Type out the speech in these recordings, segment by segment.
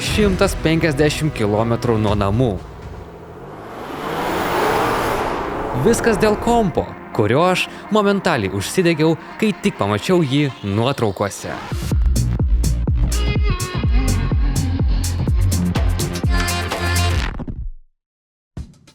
150 km nuo namų. Viskas dėl kompo, kurio aš momentaliai užsidegiau, kai tik pamačiau jį nuotraukose.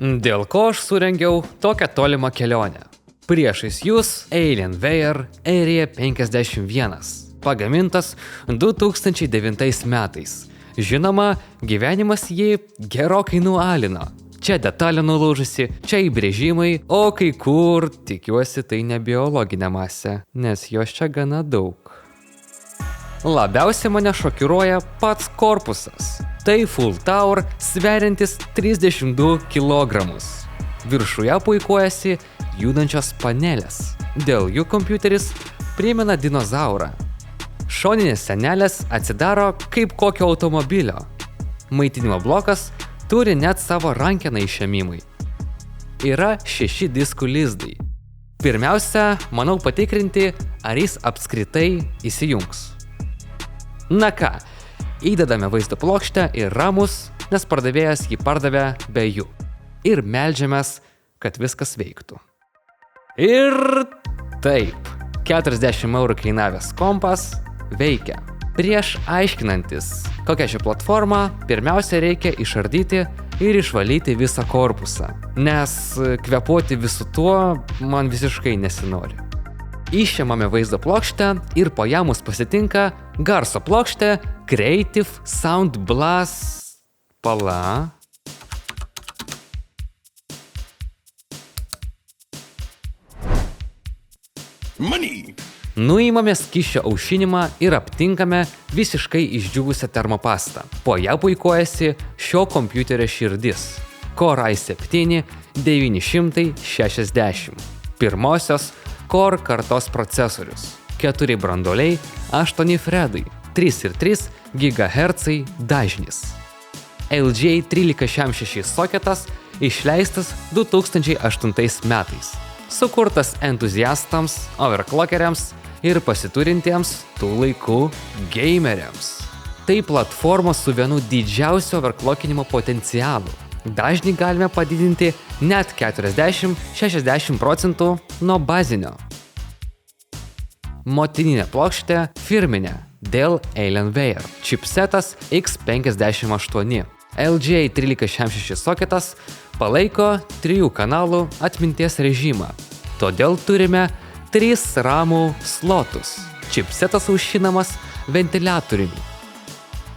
Dėl ko aš surengiau tokią tolimą kelionę? Priešais jūs Alienware Area 51, pagamintas 2009 metais. Žinoma, gyvenimas jį gerokai nualino. Čia detalė nulūžusi, čia įbrėžimai, o kai kur, tikiuosi, tai ne biologinė masė, nes jos čia gana daug. Labiausiai mane šokiruoja pats korpusas. Tai Full Tower sveriantis 32 kg. Viršuje puikuojasi judančios panelės. Dėl jų kompiuteris primena dinozaurą. Šoninės sienelės atsidaro kaip kokio automobilio. Maitinimo blokas turi net savo rankeną išėmimui. Yra 6 diskų lizdai. Pirmiausia, manau patikrinti, ar jis apskritai įsijungs. Na ką, įdedame vaizdo plokštę ir ramus, nes pardavėjas jį pardavė be jų. Ir meldžiamės, kad viskas veiktų. Ir taip, 40 € kainavęs kompas veikia. Prieš aiškinantis, kokia ši platforma, pirmiausia reikia išardyti ir išvalyti visą korpusą, nes kvėpuoti visu tuo man visiškai nesinori. Išėmame vaizdo plokštę ir po ją mus pasitinka garso plokštė Creative Sound Blast. Pala. Money. Nuimame skysčio aušinimą ir aptinkame visiškai išdžiūvusią termopastą. Po ją puikuojasi šio kompiuterio širdis Core i7 960. Pirmosios Core kartos procesorius. 4 branduoliai, 8 threadai, 3,3 GHz dažnis. LGA 1366 soketas išleistas 2008 metais. Sukurtas entuziastams, overclockeriams ir pasiturintiems tų laikų gameriams. Tai platforma su vienu didžiausiu overclockinimo potencialu. Dažnį galime padidinti net 40–60% nuo bazinio. Motininė plokštė firminė dėl Alienware. Chipsetas X58. LGA 1366 soketas palaiko 3 kanalų atminties režimą. Todėl turime 3 ramų slotus. Chipsetas aušinamas ventiliatoriumi.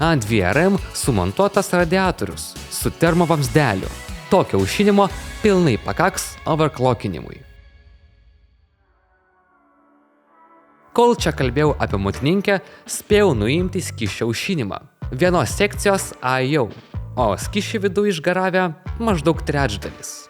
Ant VRM sumontuotas radiatorius su termovamzdeliu. Tokio aušinimo pilnai pakaks overclockinimui. Kol čia kalbėjau apie motininkę, spėjau nuimti skysčio aušinimą. Vienos sekcijos jau, o skysčių vidų išgaravę maždaug trečdalis.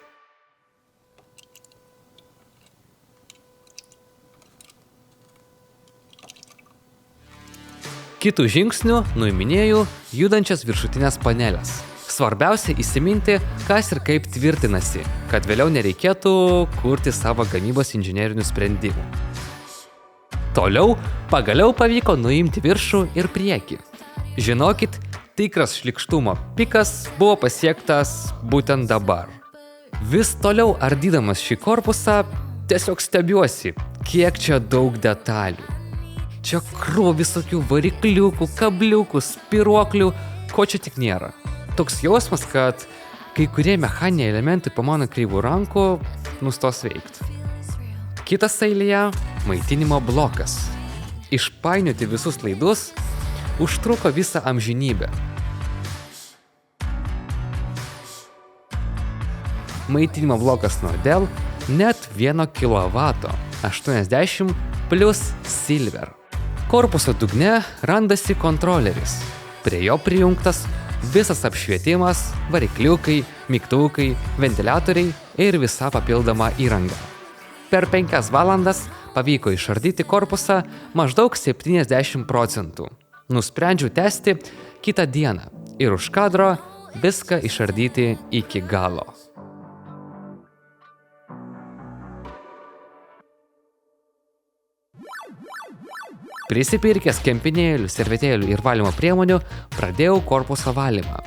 Kitų žingsnių nuiminėjau judančias viršutinės panelės. Svarbiausia įsiminti, kas ir kaip tvirtinasi, kad vėliau nereikėtų kurti savo gamybos inžinerinių sprendimų. Toliau pagaliau pavyko nuimti viršų ir priekį. Žinokit, tikras šlykštumo pikas buvo pasiektas būtent dabar. Vis toliau ardydamas šį korpusą, tiesiog stebiuosi, kiek čia daug detalių. Čia krūva visokių varikliukų, kabliukų, spiruoklių, ko čia tik nėra. Toks jausmas, kad kai kurie mechaniniai elementai po mano kreivų rankų nustos veikti. Kitas eilėje – maitinimo blokas. Išpainioti visus laidus užtruko visą amžinybę. Maitinimo blokas nuo Dell net 1 kW, 80 plus silver. Korpuso dugne randasi kontroleris. Prie jo prijungtas visas apšvietimas, varikliukai, mygtukai, ventiliatoriai ir visa papildoma įranga. Per 5 valandas pavyko išardyti korpusą maždaug 70%. Nusprendžiau tęsti kitą dieną ir už kadro viską išardyti iki galo. Prisipirkęs kempinėlių, servetėlių ir valymo priemonių, pradėjau korpuso valymą.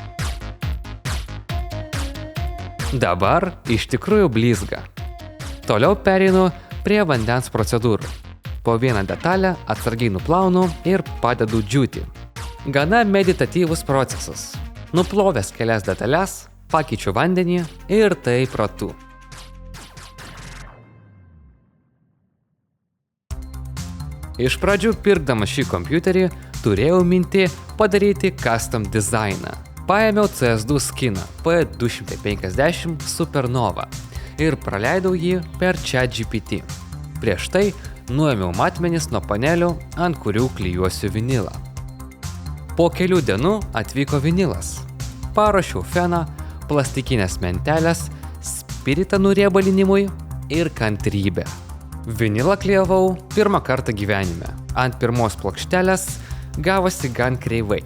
Dabar iš tikrųjų blizga. Toliau pereinu prie vandens procedūrų. Po vieną detalę atsargiai nuplaunu ir padedu džiūti. Gana meditatyvus procesas. Nuplovęs kelias detalės, pakeičiu vandenį ir taip ratu. Iš pradžių pirkdamas šį kompiuterį turėjau mintį padaryti custom dizainą. Paėmiau CS2 skiną P250 Supernova ir praleidau jį per ChatGPT. Prieš tai nuėmiau matmenis nuo panelių, ant kurių klijuosiu vinilą. Po kelių dienų atvyko vinilas. Paruošiau feną, plastikinės mentelės, spiritą nuriebalinimui ir kantrybę. Vinilą klijavau pirmą kartą gyvenime. Ant pirmos plokštelės gavosi gan kreivai.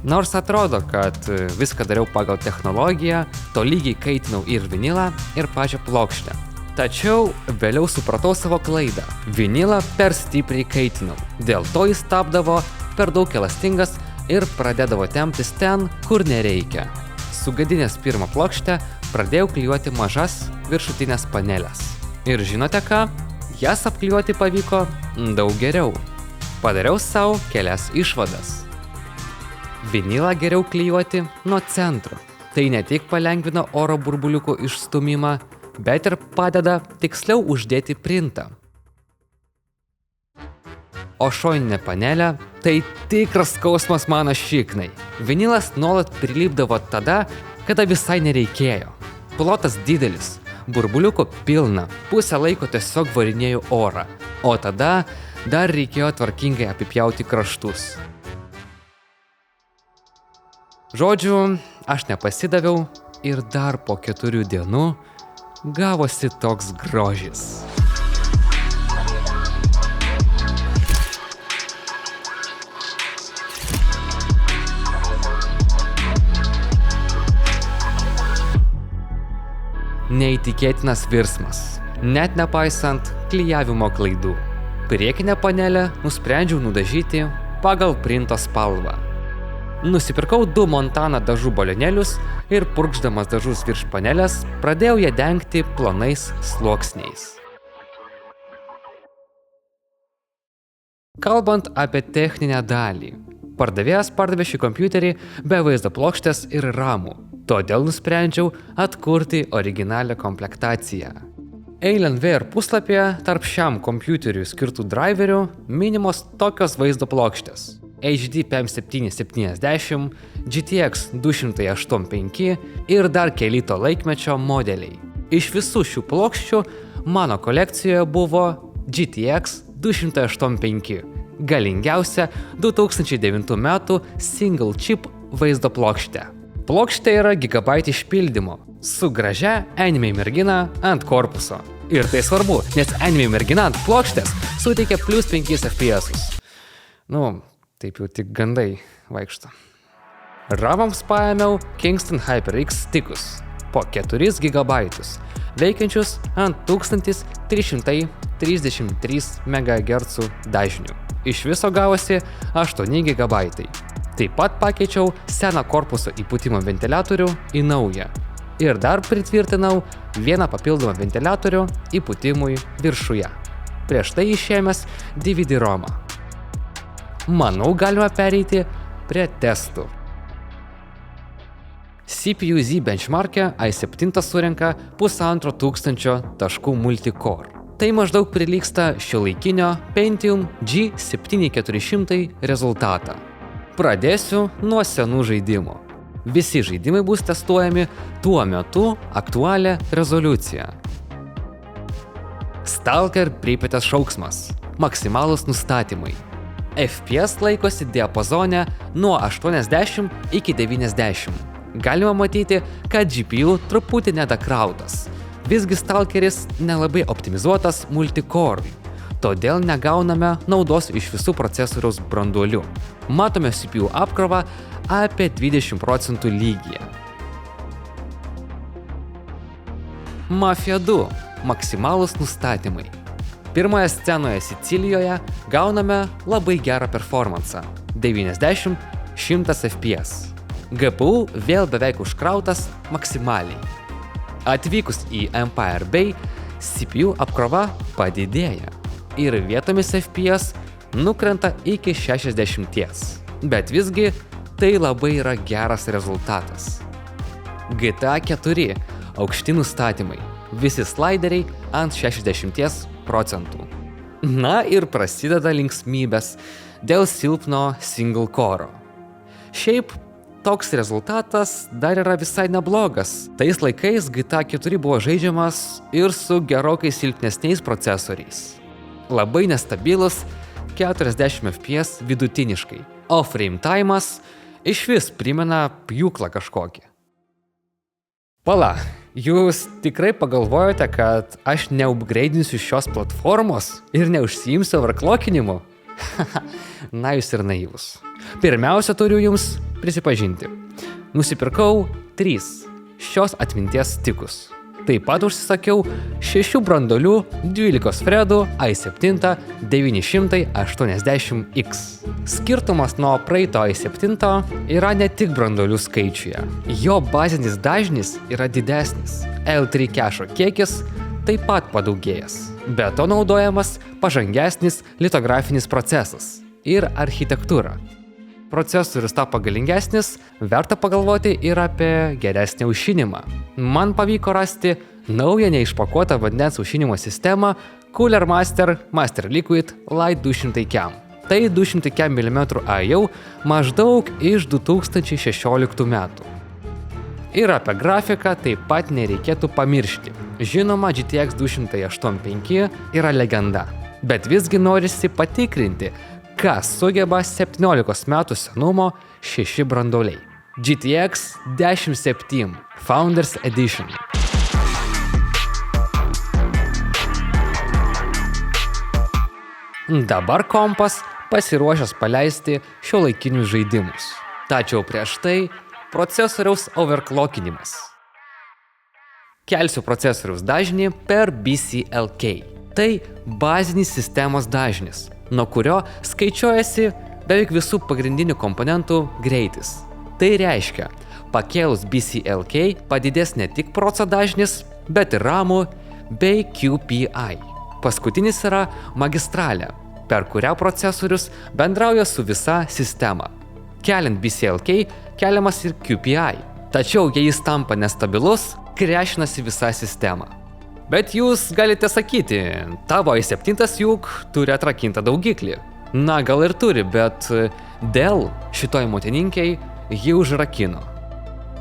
Nors atrodo, kad viską dariau pagal technologiją, tolygiai kaitinau ir vinilą, ir pačią plokštę. Tačiau vėliau supratau savo klaidą. Vinilą per stipriai kaitinau. Dėl to jis tapdavo per daug elastingas ir pradėdavo temptis ten, kur nereikia. Sugadinęs pirmą plokštę, pradėjau klijuoti mažas viršutinės panelės. Ir žinote ką? Jas apklijuoti pavyko daug geriau. Padariau savo kelias išvadas. Vinilą geriau klijuoti nuo centro. Tai ne tik palengvina oro burbuliukų išstūmimą, bet ir padeda tiksliau uždėti printą. O šoninė panelė – tai tikras skausmas mano šiknai. Vinilas nuolat prilipdavo tada, kada visai nereikėjo. Plotas didelis, burbuliukų pilna, pusę laiko tiesiog varinėjau orą, o tada dar reikėjo tvarkingai apipjauti kraštus. Žodžiu, aš nepasidaviau ir dar po 4 dienų gavosi toks grožis. Neįtikėtinas virsmas, net nepaisant klijavimo klaidų. Priekinę panelę nusprendžiau nudažyti pagal printo spalvą. Nusipirkau 2 Montana dažų balionėlius ir purkšdamas dažus virš panelės pradėjau ją dengti plonais sluoksniais. Kalbant apie techninę dalį, pardavėjas pardavė šį kompiuterį be vaizdo plokštės ir ramų, todėl nusprendžiau atkurti originalią komplektaciją. Alienware puslapyje tarp šiam kompiuteriui skirtų driverių minimos tokios vaizdo plokštės: HD PM770, GTX 285 ir dar keli to laikmečio modeliai. Iš visų šių plokščių mano kolekcijoje buvo GTX 285, galingiausia 2009 metų single chip vaizdo plokštė. Plokštė yra gigabaitė išpildymo, su gražia anime mergina ant korpuso. Ir tai svarbu, nes anime mergina ant plokštės suteikia plus 5 FPS. Taip jau tik gandai vaikšto. Ramams paėmiau Kingston HyperX stikus po 4 GB, veikiančius ant 1333 MHz dažnių. Iš viso gavosi 8 GB. Taip pat pakeičiau seną korpuso įpūtimo ventiliatorių į naują. Ir dar pritvirtinau vieną papildomą ventiliatorių įpūtimui viršuje. Prieš tai išėmęs DVD-ROMą. Manau, galima pereiti prie testų. CPU-Z benchmark'e i7 surenka 1500 taškų multicore. Tai maždaug prilygsta šiuolaikinio Pentium G7400 rezultatą. Pradėsiu nuo senų žaidimų. Visi žaidimai bus testuojami tuo metu aktualią rezoliuciją. Stalker Pripetės šauksmas. Maksimalūs nustatymai. FPS laikosi diapazone nuo 80 iki 90. Galima matyti, kad GPU truputį nedakrautas. Visgi Stalkeris nelabai optimizuotas multicore, todėl negauname naudos iš visų procesoriaus branduolių. Matome CPU apkrovą apie 20% lygyje. Mafia 2 – maksimalūs nustatymai. Pirmoje scenoje Sicilijoje gauname labai gerą performansą – 90–100 FPS. GPU vėl beveik užkrautas maksimaliai. Atvykus į Empire Bay, CPU apkrova padidėja ir vietomis FPS nukrenta iki 60. Bet visgi tai labai yra geras rezultatas. GTA 4 aukšti nustatymai, visi slideriai ant 60%. Na ir prasideda linksmybės dėl silpno single core'o. Šiaip toks rezultatas dar yra visai neblogas. Tais laikais GTA 4 buvo žaidžiamas ir su gerokai silpnesniais procesoriais. Labai nestabilus 40 FPS vidutiniškai, o frame time'as išvis primena pjūklą kažkokį. Pala, jūs tikrai pagalvojote, kad aš neupgraidinsiu šios platformos ir neužsiimsiu overclockinimu? Na, jūs ir naivus. Pirmiausia, turiu jums prisipažinti. Nusipirkau 3 šios atminties stikus. Taip pat užsisakiau 6 branduolių 12 threadų i7 980X. Skirtumas nuo praeito i7 yra ne tik branduolių skaičiuje. Jo bazinis dažnis yra didesnis. L3 cache kiekis taip pat padaugėjęs. Be to naudojamas pažangesnis litografinis procesas ir architektūra. Procesorius tapo galingesnis, verta pagalvoti ir apie geresnį aušinimą. Man pavyko rasti naują neišpakuotą vandens aušinimo sistemą Cooler Master Liquid Lite 200 Cam. Tai 200 Cam mm jau maždaug iš 2016 metų. Ir apie grafiką taip pat nereikėtų pamiršti. Žinoma, GTX 285 yra legenda, bet visgi norisi patikrinti, kas sugeba 17 metų senumo 6 branduoliai. GTX 1070 Founders Edition. Dabar kompas pasiruošęs paleisti šiuolaikinius žaidimus. Tačiau prieš tai procesoriaus overclockinimas. Kelsiu procesoriaus dažnį per BCLK. Tai bazinis sistemos dažnis, nuo kurio skaičiuojasi beveik visų pagrindinių komponentų greitis. Tai reiškia, pakėlus BCLK padidės ne tik proco dažnis, bet ir RAMų bei QPI. Paskutinis yra magistralė, per kurią procesorius bendrauja su visa sistema. Keliant BCLK, keliamas ir QPI. Tačiau, jei jis tampa nestabilus, krešinasi visa sistema. Bet jūs galite sakyti, tavo i7 juk turi atrakintą daugiklį. Na, gal ir turi, bet dėl šitoj motininkiai jį užrakino.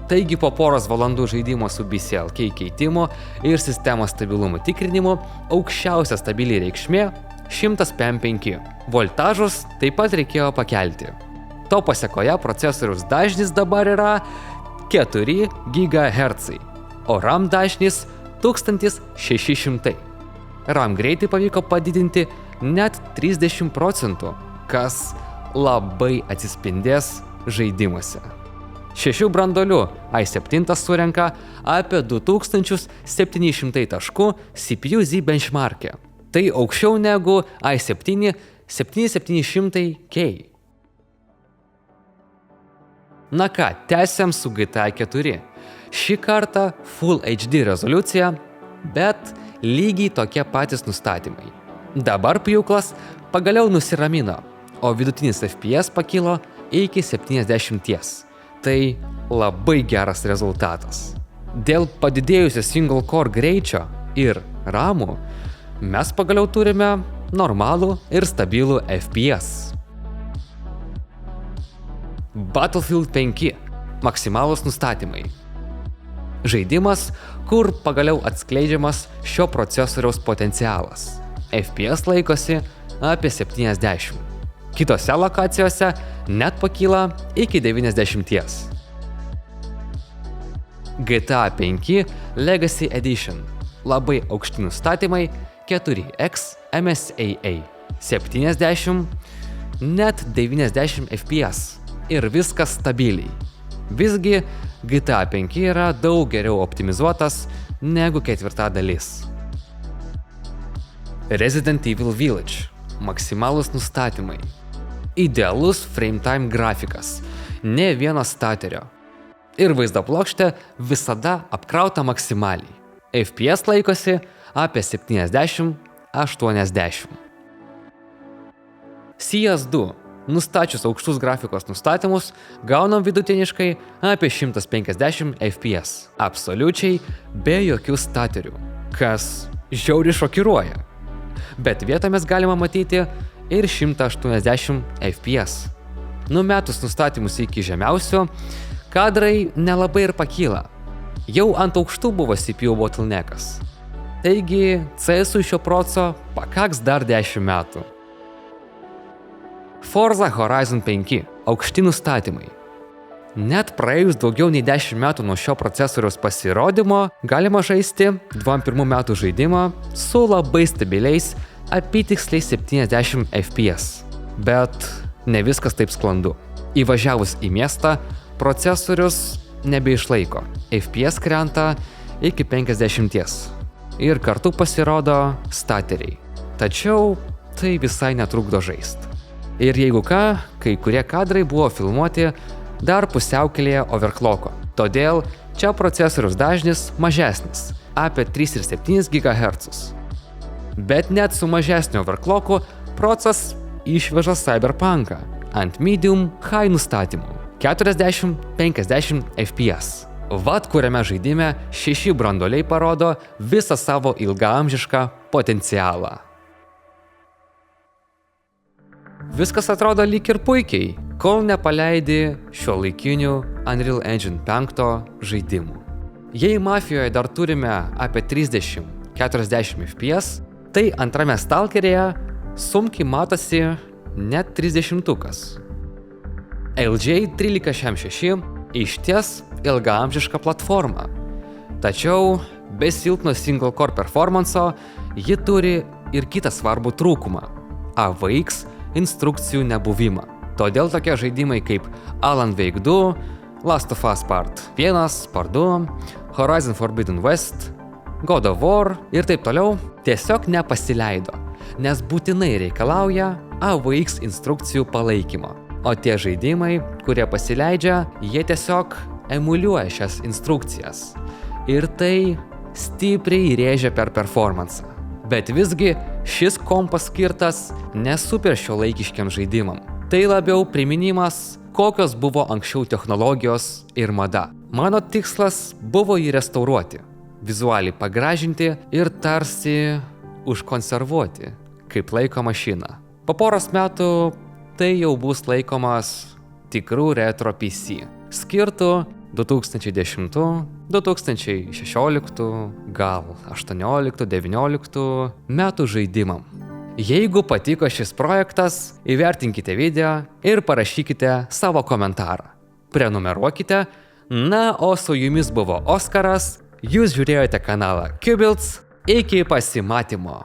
Taigi po poros valandų žaidimo su BCLK keitimu ir sistemos stabilumo tikrinimu aukščiausia stabili reikšmė 105. Voltažus taip pat reikėjo pakelti. To pasekoje procesoriaus dažnis dabar yra 4 GHz, o RAM dažnis 1600. RAM greitį pavyko padidinti net 30%, kas labai atsispindės žaidimuose. 6 branduolių i7 surenka apie 2700 taškų CPU Z benchmark'e. Tai aukščiau negu i7 7700K. Na ką, tęsiam su GTA 4. Šį kartą Full HD rezoliucija, bet lygiai tokie patys nustatymai. Dabar pjūklas pagaliau nusiramino, o vidutinis FPS pakilo iki 70. Tai labai geras rezultatas. Dėl padidėjusio single core greičio ir RAMų mes pagaliau turime normalų ir stabilų FPS. Battlefield 5 – maksimalūs nustatymai. Žaidimas, kur pagaliau atskleidžiamas šio procesoriaus potencialas. FPS laikosi apie 70. Kitose lokacijose net pakyla iki 90. GTA 5 Legacy Edition. Labai aukšti nustatymai 4X MSAA. 70, net 90 FPS. Ir viskas stabiliai. Visgi GTA 5 yra daug geriau optimizuotas negu 4 dalis. Resident Evil Village. Maksimalūs nustatymai. Idealus frame time grafikas. Nė vieno staterio. Ir vaizdo plokštė visada apkrauta maksimaliai. FPS laikosi apie 70-80. CS2. Nustačius aukštus grafikos nustatymus, gaunam vidutiniškai apie 150 FPS. Absoliučiai be jokių staterių, kas žiauriai šokiruoja. Bet vietomis galima matyti ir 180 FPS. Numetus nustatymus iki žemiausio, kadrai nelabai ir pakyla. Jau ant aukštų buvo CPU bottleneckas. Taigi, CS šio proco pakaks dar 10 metų. Forza Horizon 5. Aukšti nustatymai. Net praėjus daugiau nei 10 metų nuo šio procesoriaus pasirodymo, galima žaisti 21 metų žaidimą su labai stabiliais, apytiksliai 70 FPS. Bet ne viskas taip sklandu. Įvažiavus į miestą, procesorius nebeišlaiko. FPS krenta iki 50. Ir kartu pasirodo stateriai. Tačiau tai visai netrukdo žaisti. Ir jeigu ką, kai kurie kadrai buvo filmuoti dar pusiaukelėje overclocko. Todėl čia procesoriaus dažnis mažesnis, apie 3,7 GHz. Bet net su mažesniu overclocku procas išveža Cyberpunką ant medium high nustatymų 40-50 FPS. Vat kuriame žaidime 6 branduoliai parodo visą savo ilgaamžišką potencialą. Viskas atrodo lyg ir puikiai, kol nepaleidi šiuolaikinių Unreal Engine 5 žaidimų. Jei Mafijoje dar turime apie 30-40 FPS, tai antrame Stalkeryje sunkiai matosi net 30-tukas. LG 1366 išties ilgaamžiška platforma. Tačiau be silpno single core performanso ji turi ir kitą svarbų trūkumą – AVX instrukcijų nebuvimą. Todėl tokie žaidimai kaip Alan Wake 2, Last of Us Part 1, Part 2, Horizon Forbidden West, God of War ir taip toliau tiesiog nepasileido, nes būtinai reikalauja AVX instrukcijų palaikymo. O tie žaidimai, kurie pasileidžia, jie tiesiog emuliuoja šias instrukcijas. Ir tai stipriai rėžia per performansą. Bet visgi šis kompas skirtas ne super šiuolaikiškiam žaidimam. Tai labiau priminimas, kokios buvo anksčiau technologijos ir mada. Mano tikslas buvo jį restauruoti, vizualiai pagražinti ir tarsi užkonservuoti, kaip laiko mašiną. Po poros metų tai jau bus laikomas tikrų retro PC, skirtų 2010, 2016, gal 18-19 metų žaidimam. Jeigu patiko šis projektas, įvertinkite video ir parašykite savo komentarą. Prenumeruokite, na o su jumis buvo Oskaras, jūs žiūrėjote kanalą Cubilts, iki pasimatymo.